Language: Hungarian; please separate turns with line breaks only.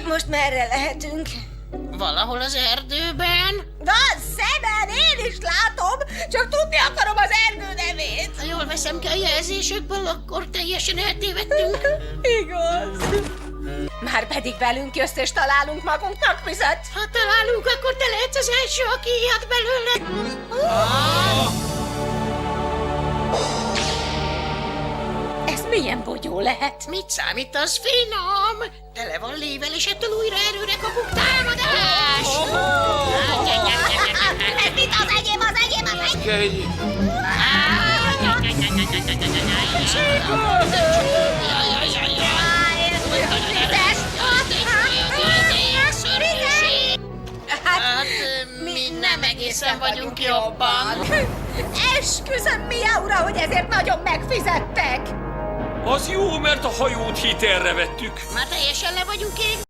Most merre lehetünk?
Valahol az erdőben.
Na, szemen, én is látom, csak tudni akarom az erdő nevét.
Ha jól veszem ki a jelzésekből, akkor teljesen eltévedtünk.
Igaz. Már pedig velünk jössz és találunk magunknak vizet.
Ha találunk, akkor te lehetsz az első, aki ilyet belőle.
Ez milyen bogyó lehet?
Mit számít, az finom? Tele van lével, és ettől újra erőre kapunk támadást.
Ez mit az enyém, az enyém, az enyém?
Kennyi.
Hát, mi nem egészen vagyunk jobban.
Esküszöm, Miaura, hogy ezért nagyon megfizettek.
Az jó, mert a hajót hitelre vettük.
Már teljesen le vagyunk égve,